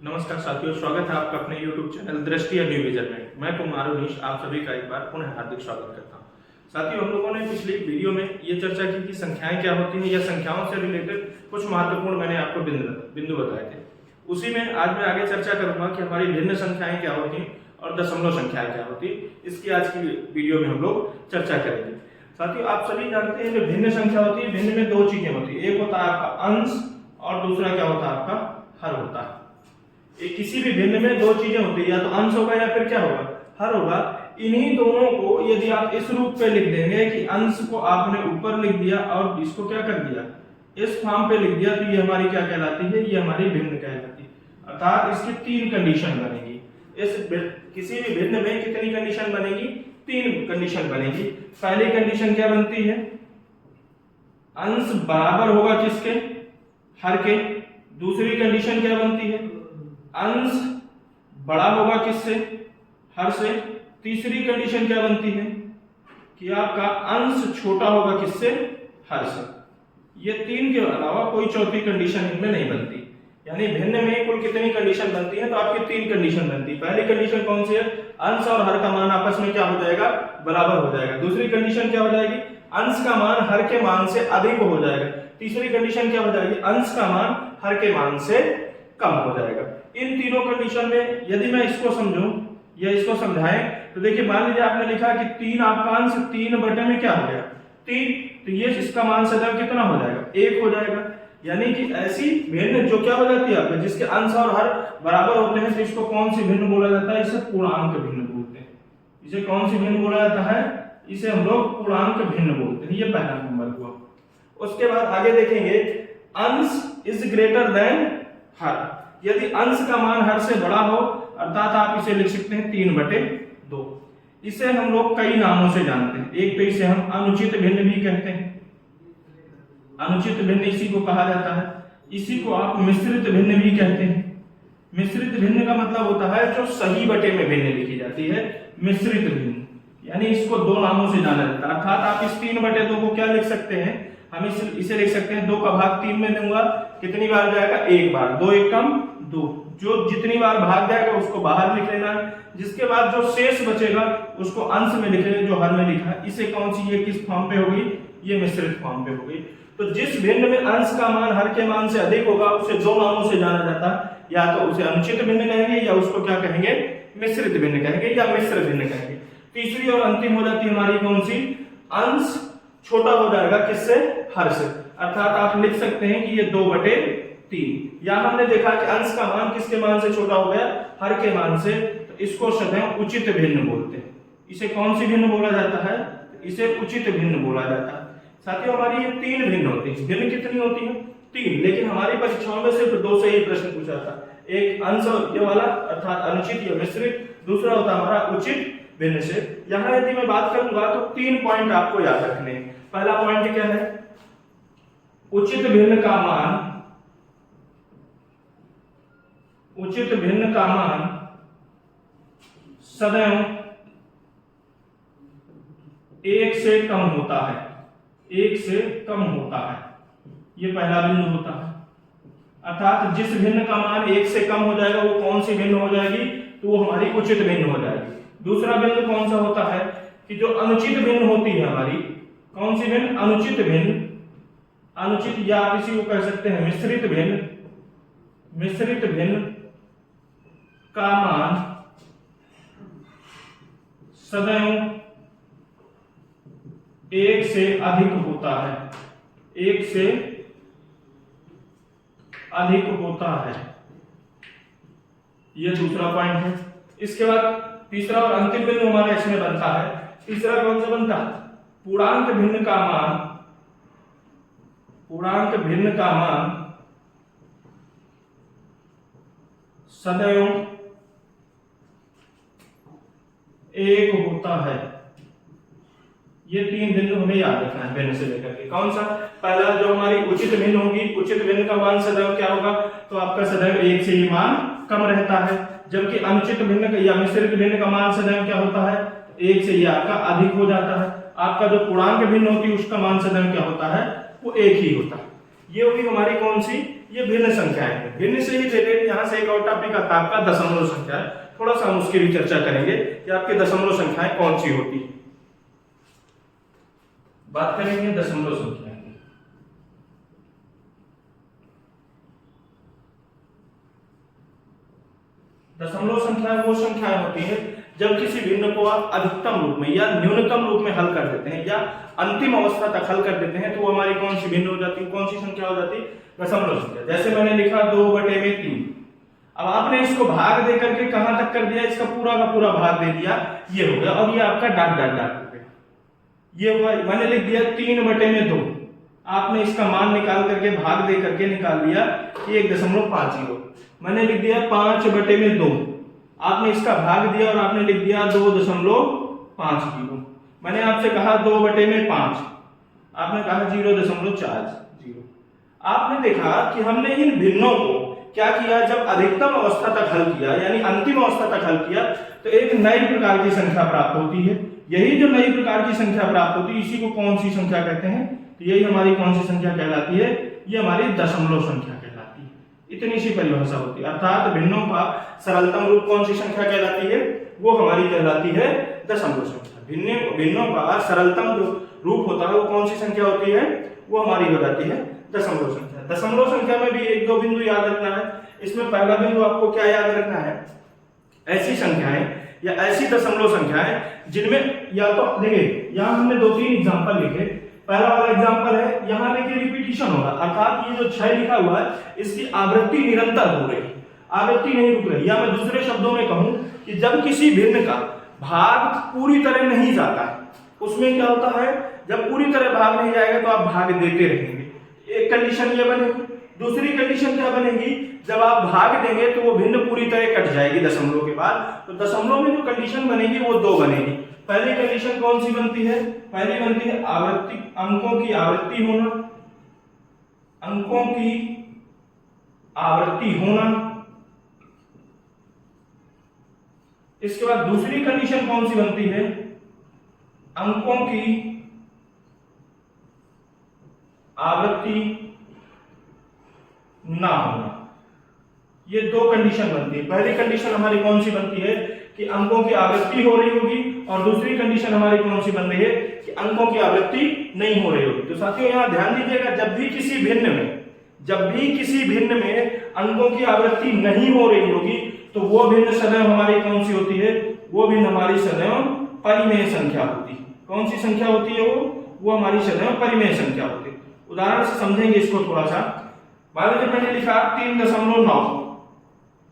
नमस्कार साथियों, स्वागत है आपका अपने YouTube चैनल दृष्टि न्यू विजन में। मैं कुमार उनीश आप सभी का एक बार पुनः हार्दिक स्वागत करता हूं। साथियों, हम लोगों ने पिछली वीडियो में ये चर्चा की कि संख्याएं क्या होती हैं या संख्याओं से रिलेटेड कुछ महत्वपूर्ण मैंने आपको बिंदु बताए थे। उसी में आज मैं आगे चर्चा करूंगा कि हमारी भिन्न संख्याएं क्या होती हैं और दशमलव संख्याएं क्या होती है। इसकी आज की वीडियो में हम लोग चर्चा करेंगे। साथियों, आप सभी जानते हैं जो भिन्न संख्या होती है, भिन्न में दो चीजें होती है, एक होता है आपका अंश और दूसरा क्या होता है आपका हर होता है। किसी भी भिन्न में दो चीजें होती है, या तो अंश होगा या फिर क्या होगा हर होगा। इन्हीं दोनों को यदि आप इस रूप पे लिख देंगे कि अंश को आपने ऊपर लिख दिया और इसको क्या कर दिया इस फॉर्म पे लिख दिया, तो ये हमारी क्या कहलाती है, ये हमारी भिन्न कहलाती है। अर्थात इसकी तीन कंडीशन बनेगी। इस किसी भी भिन्न में कितनी कंडीशन बनेगी, तीन कंडीशन बनेगी। पहली कंडीशन क्या बनती है, अंश बराबर होगा किसके, हर के। दूसरी कंडीशन क्या बनती है, अंश बड़ा होगा किससे, हर से। तीसरी कंडीशन क्या बनती है कि आपका अंश छोटा होगा किससे, हर से। ये तीन के अलावा कोई चौथी कंडीशन इनमें नहीं बनती। यानी भिन्न में कुल कितनी कंडीशन बनती है, तो आपकी तीन कंडीशन बनती है। पहली कंडीशन कौन सी है, अंश और हर का मान आपस में क्या हो जाएगा, बराबर हो जाएगा। दूसरी कंडीशन क्या हो जाएगी, अंश का मान हर के मान से अधिक हो जाएगा। तीसरी कंडीशन क्या हो जाएगी, अंश का मान हर के मान से कम हो जाएगा। इन तीनों कंडीशन में यदि मैं इसको समझूं या इसको समझाएं, तो देखिए मान लीजिए आपने लिखा कि 3 आपका अंश 3 बटे में क्या हो गया 3, तो ये इसका मान सदैव कितना हो जाएगा, 1 हो जाएगा। यानी कि ऐसी भिन्न जो क्या हो जाती है आपके, जिसके अंश और हर बराबर होते हैं, तो इसको कौन सी भिन्न बोला जाता है, इसे पूर्णांक भिन्न बोलते हैं। इसे कौन सी भिन्न बोला जाता है, इसे हम लोग पूर्णांक भिन्न बोलते हैं। ये पहला नंबर हुआ। उसके बाद आगे देखेंगे, अंश इज ग्रेटर देन हर। यदि अंश का मान हर से बड़ा हो, अर्थात आप इसे लिख सकते हैं 3/2। इसे हम लोग कई नामों से जानते हैं। एक तो इसे हम अनुचित भिन्न भी कहते हैं, अनुचित भिन्न इसी को कहा जाता है। इसी को आप मिश्रित भिन्न भी कहते हैं। मिश्रित भिन्न का मतलब होता है जो सही बटे में भिन्न लिखी जाती है, मिश्रित भिन्न। यानी इसको दो नामों से जाना जाता है। अर्थात आप इस 3/2 को क्या लिख सकते हैं, हम इसे लिख सकते हैं 2 का भाग 3 में दूंगा, कितनी बार जाएगा, एक बार। 2 1 कम 2, जो जितनी बार भाग जाएगा उसको बाहर लिख लेना है। जिसके बाद जो शेष बचेगा उसको अंश में लिख लेंगे, जो हर में लिखा है। इसे कौन सी, ये किस फॉर्म पे होगी, ये मिश्रित फॉर्म पे होगी। तो जिस भिन्न में अंश का मान हर के मान से अधिक होगा, उसे दो नामों से जाना जाता है। या तो उसे अनुचित भिन्न कहेंगे, या उसको क्या कहेंगे, मिश्रित भिन्न कहेंगे, या मिश्र भिन्न कहेंगे। तीसरी और अंतिम हो जाती है हमारी कौन सी, अंश छोटा हो जाएगा किससे, हर से। अर्थात आप लिख सकते हैं कि ये 2/3। या हमने देखा कि अंश का मान किसके मान से छोटा हो गया, हर के मान से, तो इसको सदैव उचित भिन्न बोलते हैं। इसे कौन सी भिन्न बोला जाता है, इसे उचित भिन्न बोला जाता है। साथियों, हमारी ये 3 भिन्न होती है। भिन्न कितनी होती है, 3। लेकिन हमारी परीक्षाओं में सिर्फ 2 से ही प्रश्न पूछा था। एक अंश ये वाला अर्थात अनुचित या मिश्रित, दूसरा होता हमारा उचित भिन्न से। यहां यदि मैं बात करूंगा तो 3 पॉइंट आपको याद रखने हैं। पहला पॉइंट क्या है, उचित भिन्न का मान, उचित भिन्न का मान सदैव 1 से कम होता है, 1 से कम होता है। ये पहला बिंदु होता है। अर्थात जिस भिन्न का मान 1 से कम हो जाएगा वो कौन सी भिन्न हो जाएगी, तो वो हमारी उचित भिन्न हो जाएगी। दूसरा बिंदु कौन सा होता है कि जो अनुचित भिन्न होती है हमारी, कौन सी भिन्न, अनुचित भिन्न। अनुचित या आप इसी को कह सकते हैं मिश्रित भिन्न। मिश्रित भिन्न का मान सदैव 1 से अधिक होता है, 1 से अधिक होता है। यह दूसरा पॉइंट है। इसके बाद तीसरा और अंतिम बिंदु हमारा इसमें बनता है। तीसरा कौन सा बनता है, पूर्णांक भिन्न का मान, पूर्णांक भिन्न का मान सदैव 1 होता है। ये 3 बिंदु हमें याद रखना है भिन्न से लेकर के। कौन सा, पहला जो हमारी उचित भिन्न होगी, उचित भिन्न का मान सदैव क्या होगा, तो आपका सदैव 1 से ये मान कम रहता है। जबकि अनुचित भिन्न या मिश्रित भिन्न का मान सदैव क्या होता है, 1 से ये आपका अधिक हो जाता है। आपका जो पूर्णांक भिन्न होती है उसका मान सदैव क्या होता है, वो 1 ही होता है। ये होगी हमारी कौन सी, ये भिन्न संख्याएं हैं। भिन्न से ही रिलेटेड यहाँ से एक और टॉपिक आता है आपका दशमलव संख्या है, थोड़ा सा हम उसकी भी चर्चा करेंगे कि आपके दशमलव संख्याएं कौन सी होती है। बात करेंगे दशमलव संख्या की। दशमलव संख्या वो संख्याएं होती है जब किसी भिन्न को आप अधिकतम रूप में या न्यूनतम रूप में हल कर देते हैं या अंतिम अवस्था तक हल कर देते हैं तो वो हमारी कौन सी भिन्न हो जाती है, कौन सी संख्या हो जाती है, दशमलव संख्या। जैसे मैंने लिखा 2/3। अब आपने इसको भाग दे करके कहां तक कर दिया, इसका पूरा का पूरा भाग दे दिया, ये हो गया। और ये आपका डाट डाट डाट हो गया, ये हुआ। मैंने लिख दिया 3/2। आपने इसका मान निकाल करके भाग दे करके निकाल दिया कि 1.50। मैंने लिख दिया 5/2। आपने इसका भाग दिया और आपने लिख दिया 2.50। मैंने आपसे कहा 2/5, आपने कहा 0.40। आपने देखा कि हमने इन भिन्नों को क्या किया, जब अधिकतम अवस्था तक हल किया यानी अंतिम अवस्था तक हल किया तो एक नई प्रकार की संख्या प्राप्त होती है। यही जो नई प्रकार की संख्या प्राप्त होती है इसी को कौन सी संख्या कहते हैं, तो यही हमारी कौन सी संख्या कहलाती है, ये हमारी दशमलव संख्या कहलाती है। इतनी सी परिभाषा होती है। अर्थात भिन्नों का सरलतम रूप कौन सी संख्या कहलाती है, वो हमारी कहलाती है दशमलव संख्या। भिन्नों का सरलतम जो रूप होता है वो कौन सी संख्या होती है, वो हमारी हो जाती है दशमलव संख्या। दशमलव संख्या में भी एक दो बिंदु याद रखना है। इसमें पहला बिंदु आपको क्या याद रखना है, ऐसी संख्याएं या ऐसी दशमलव संख्याएं जिनमें या तो देखिए यहाँ हमने 2-3 एग्जांपल लिखे। पहला वाला एग्जांपल है, यहाँ देखिए रिपीटिशन होगा, अर्थात ये जो 6 लिखा हुआ है इसकी आवृत्ति निरंतर हो रही है, आवृत्ति नहीं रुक रही। या मैं दूसरे शब्दों में कहूं कि जब किसी भिन्न का भाग पूरी तरह नहीं जाता है, उसमें क्या होता है, जब पूरी तरह भाग नहीं जाएगा तो आप भाग देते रहेंगे। एक कंडीशन ये बनेगी। दूसरी कंडीशन क्या बनेगी, जब आप भाग देंगे तो वो भिन्न पूरी तरह कट जाएगी दशमलव के बाद। तो दशमलव में जो कंडीशन बनेगी वो 2 बनेगी। पहली कंडीशन कौन सी बनती है, पहली बनती है आवृत्ति, अंकों की आवृत्ति होना, अंकों की आवृत्ति होना। इसके बाद दूसरी कंडीशन कौन सी बनती है, अंकों की आवृत्ति ना होना। ये 2 कंडीशन बनती है। पहली कंडीशन हमारी कौन सी बनती है कि अंकों की आवृत्ति हो रही होगी, और दूसरी कंडीशन हमारी कौन सी बन रही है कि अंकों की आवृत्ति नहीं हो रही होगी। तो साथियों यहां ध्यान दीजिएगा, जब भी किसी भिन्न में अंकों की आवृत्ति नहीं हो रही होगी तो वो भिन्न सदैव हमारी कौन सी होती है, वो भिन्न हमारी सदैव परिमेय संख्या होती है। कौन सी संख्या होती है वो हमारी सदैव परिमेय संख्या होती है। उदाहरण से समझेंगे इसको थोड़ा सा। मान लीजिए मैंने लिखा 3.9।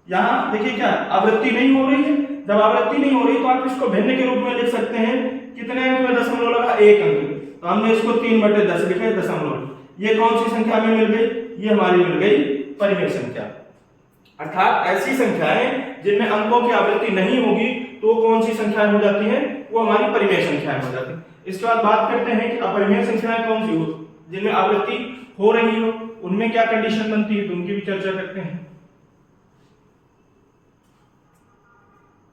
यहां देखिए क्या आवृत्ति नहीं हो रही है। जब आवृत्ति नहीं हो रही तो आप इसको भिन्न के रूप में लिख सकते हैं। कितने अंक में दशमलव लगा, 1 अंक। तो हमने इसको 3/10 लिखा है दशमलव। ये कौन सी संख्या में मिल गई, ये हमारी मिल गई परिमेय संख्या। अर्थात ऐसी संख्याएं जिनमें अंकों की आवृत्ति नहीं होगी तो कौन सी संख्याएं हो जाती है, वो हमारी परिमेय संख्याएं हो जाती है। इसके बाद बात करते हैं कि अपरिमेय संख्याएं कौन सी हो, जिनमें आवृत्ति हो रही हो, उनमें क्या कंडीशन बनती है, तो उनकी भी चर्चा करते हैं।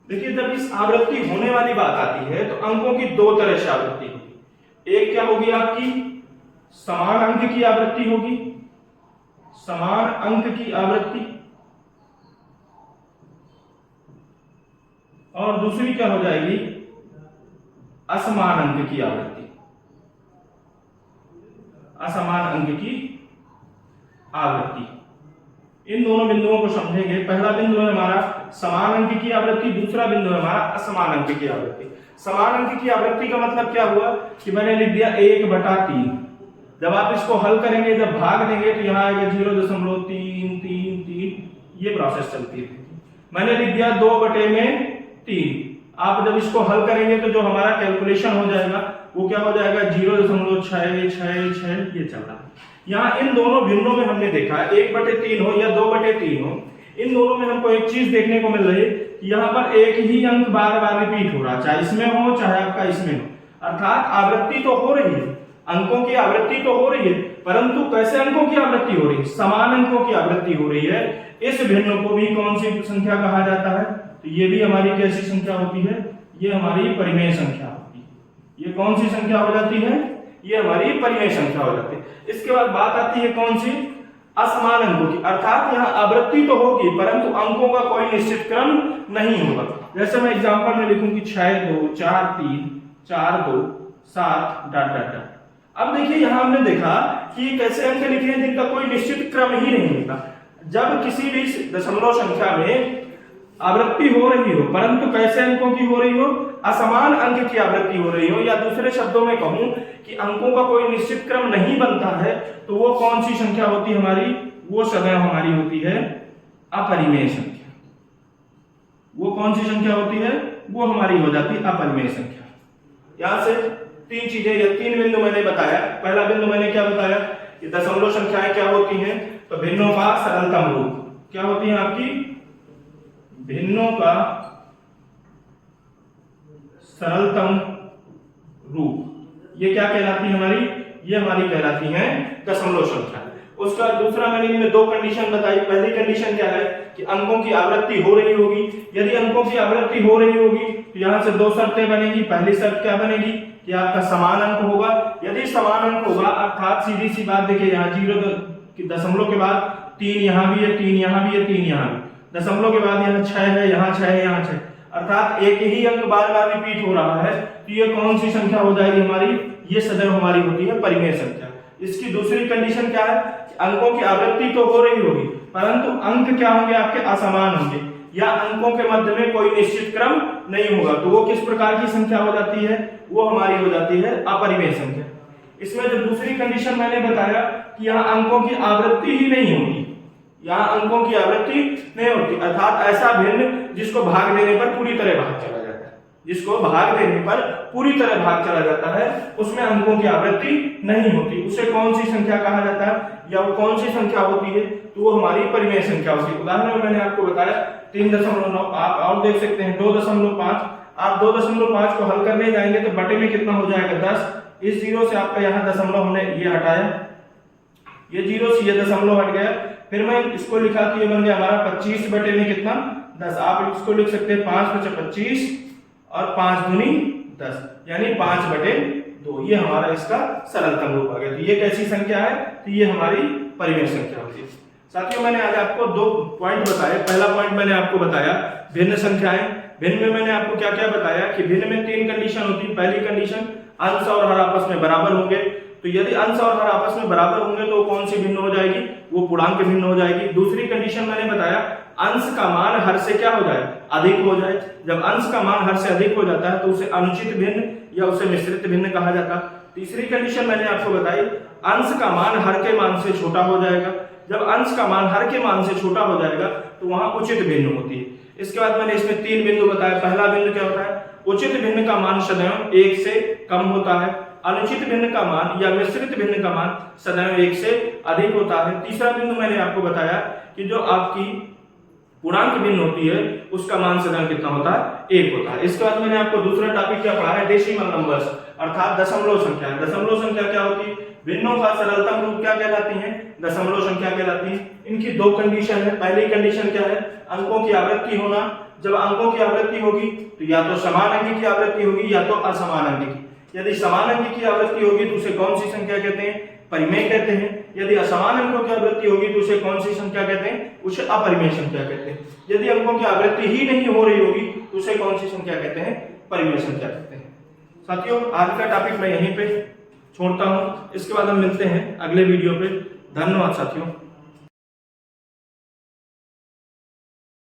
देखिए जब इस आवृत्ति होने वाली बात आती है तो अंकों की 2 तरह से आवृत्ति होगी। एक क्या होगी, आपकी समान अंक की आवृत्ति होगी, समान अंक की आवृत्ति, और दूसरी क्या हो जाएगी, असमान अंक की आवृत्ति, असमान अंक की आवृत्ति। इन दोनों बिंदुओं को समझेंगे। पहला बिंदु है हमारा समान अंक की आवृत्ति, दूसरा बिंदु है हमारा असमान अंक की आवृत्ति। समान अंक की आवृत्ति का मतलब क्या हुआ कि मैंने लिख दिया 1/3। जब आप इसको हल करेंगे, जब भाग देंगे तो यहाँ आएगा 0.333। ये प्रोसेस चलती है। मैंने लिख दिया 2/3। आप जब इसको हल करेंगे तो जो हमारा कैलकुलेशन हो जाएगा वो क्या हो जाएगा, 0.666 ये चल रहा है। यहाँ इन दोनों भिन्नों में हमने देखा 1/3 हो या 2/3 हो, इन दोनों में हमको एक चीज देखने को मिल रही है कि यहाँ पर एक ही अंक बार बार रिपीट हो रहा है, चाहे इसमें हो चाहे आपका इसमें हो। अर्थात आवृत्ति तो हो रही है, अंकों की आवृत्ति तो हो रही है, परंतु कैसे अंकों की आवृत्ति हो रही है, समान अंकों की आवृत्ति हो रही है। इस भिन्न को भी कौन सी संख्या कहा जाता है, तो ये भी हमारी कैसी संख्या होती है, ये हमारी परिमेय संख्या होती है। ये कौन सी संख्या हो जाती है, ये हमारी परिमेय संख्या हो जाती है। इसके बाद बात आती है कौन सी, असमान अंकों की, अर्थात यहाँ आवृत्ति तो होगी परंतु अंकों का कोई निश्चित क्रम नहीं होगा। जैसे मैं एग्जांपल में लिखूं कि 6 2 4 3 4 2 7 डॉट डॉट डॉट। अब देखिए यहाँ हमने देखा कि कैसे अंक लिखे हैं जिनका कोई निश्चित क्रम ही नहीं होता। जब किसी भी दशमलव संख्या में आवृत्ति हो रही हो परंतु कैसे अंकों की हो रही हो, असमान अंक की आवृत्ति हो रही हो, या दूसरे शब्दों में कहूं कि अंकों का कोई निश्चित क्रम नहीं बनता है, तो वो कौन सी संख्या होती है हमारी, वो सदैव हमारी होती है अपरिमेय संख्या। वो कौन सी संख्या होती है, वो हमारी हो जाती है अपरिमेय संख्या। यहां से तीन चीजें या तीन बिंदु मैंने बताया। पहला बिंदु मैंने क्या बताया कि दशमलव संख्याएं क्या होती हैं, तो भिन्नों का सरलतम रूप क्या होती है आपकी, भिन्नों का सरलतम रूप। ये क्या कहलाती है हमारी, ये हमारी कहलाती है दशमलव संख्या। उसका दूसरा मैंने इनमें दो कंडीशन बताई। पहली कंडीशन क्या है कि अंकों की आवृत्ति हो रही होगी। यदि अंकों की आवृत्ति हो रही होगी तो यहां से दो शर्तें बनेगी। पहली शर्त क्या बनेगी कि आपका समान अंक होगा। यदि समान अंक होगा अर्थात सीधी सी बात देखिए, यहाँ 0 की दशमलव के बाद 3 यहाँ भी है, 3 यहाँ भी है, 3 यहाँ भी, दशमलव के बाद यहाँ 6 है, यहाँ 6 है, यहाँ 6, अर्थात एक ही अंक बार बार रिपीट हो रहा है, तो ये कौन सी संख्या हो जाएगी हमारी, ये सदैव हमारी होती है परिमेय संख्या। इसकी दूसरी कंडीशन क्या है कि अंकों की आवृत्ति तो हो रही होगी परंतु अंक क्या होंगे आपके असमान होंगे, या अंकों के मध्य में कोई निश्चित क्रम नहीं होगा। तो वो किस प्रकार की संख्या हो जाती है, वो हमारी हो जाती है अपरिमेय संख्या। इसमें जो दूसरी कंडीशन मैंने बताया कि यहाँ अंकों की आवृत्ति ही नहीं होगी, यहाँ अंकों की आवृत्ति नहीं होती, अर्थात ऐसा भिन्न जिसको भाग देने पर पूरी तरह भाग चला जाता है, जिसको भाग देने पर पूरी तरह भाग चला जाता है, उसमें अंकों की आवृत्ति नहीं होती। उसे कौन सी संख्या कहा जाता है, या वो कौन सी संख्या होती है, तो वो हमारी परिमेय संख्या होती है। उदाहरण में मैंने आपको बताया 3.9, आप और देख सकते हैं 2.5। आप 2.5 को हल करने जाएंगे तो बटे में कितना हो जाएगा 10। इस जीरो से आपका यहाँ दशमलव हमने ये हटाया, ये जीरो से ये दशमलव हट गया, फिर मैं इसको लिखा तो ये बन गया हमारा 25 बटे में कितना 10। आप इसको लिख सकते हैं 5 × 25 और 5 दूनी 10, यानी 5 बटे 2। ये हमारा इसका सरलतम रूप आ गया। तो ये कैसी संख्या है, तो ये हमारी परिमेय संख्या होती है। साथियों मैंने आज आपको दो पॉइंट बताए। पहला पॉइंट मैंने आपको बताया भिन्न संख्याएं। भिन्न में मैंने आपको क्या क्या बताया कि भिन्न में 3 कंडीशन होती है। पहली कंडीशन अंश और हर आपस में बराबर होंगे, तो यदि अंश और हर आपस में बराबर होंगे तो कौन सी भिन्न हो जाएगी, वो पूर्णांक भिन्न हो जाएगी। दूसरी कंडीशन मैंने बताया अंश का मान हर से क्या हो जाए, अधिक हो जाए। जब अंश का मान हर से अधिक हो जाता है तो उसे अनुचित भिन्न या उसे मिश्रित भिन्न कहा जाता है। तीसरी कंडीशन मैंने आपको बताई अंश का मान हर के मान से छोटा हो जाएगा। जब अंश का मान हर के मान से छोटा हो जाएगा तो वहां उचित भिन्न होती है। इसके बाद मैंने इसमें 3 बिंदु बताया। पहला बिंदु क्या होता है, उचित भिन्न का मान सदैव 1 से कम होता है। अनुचित भिन्न का मान या मिश्रित भिन्न का मान सदैव 1 से अधिक होता है। तीसरा बिंदु मैंने आपको बताया कि जो आपकी पूर्णांक भिन्न होती है उसका मान सदैव कितना होता है, 1 होता है। इसके बाद मैंने आपको दूसरा टॉपिक क्या पढ़ा है, डेसिमल नंबर्स अर्थात दशमलव संख्या। दशमलव संख्या क्या होती है, भिन्नों का सरलतम रूप क्या कहलाती है, दशमलव संख्या कहलाती है। इनकी दो कंडीशन है। पहली कंडीशन क्या है, अंकों की आवृत्ति होना। जब अंकों की आवृत्ति होगी तो या तो समान अंक की आवृत्ति होगी या तो असमान अंक की। यदि समान अंक की आवृत्ति होगी तो उसे कौन सी संख्या कहते हैं, परिमेय कहते हैं। यदि असमान अंकों की आवृत्ति होगी तो उसे कौन सी संख्या कहते हैं, उसे अपरिमेय संख्या कहते हैं। यदि अंकों की आवृत्ति ही नहीं हो रही होगी तो उसे कौन सी संख्या कहते हैं, परिमेय संख्या कहते हैं। साथियों आज का टॉपिक मैं यहीं पे छोड़ता हूं, इसके बाद हम मिलते हैं अगले वीडियो पे। धन्यवाद साथियों।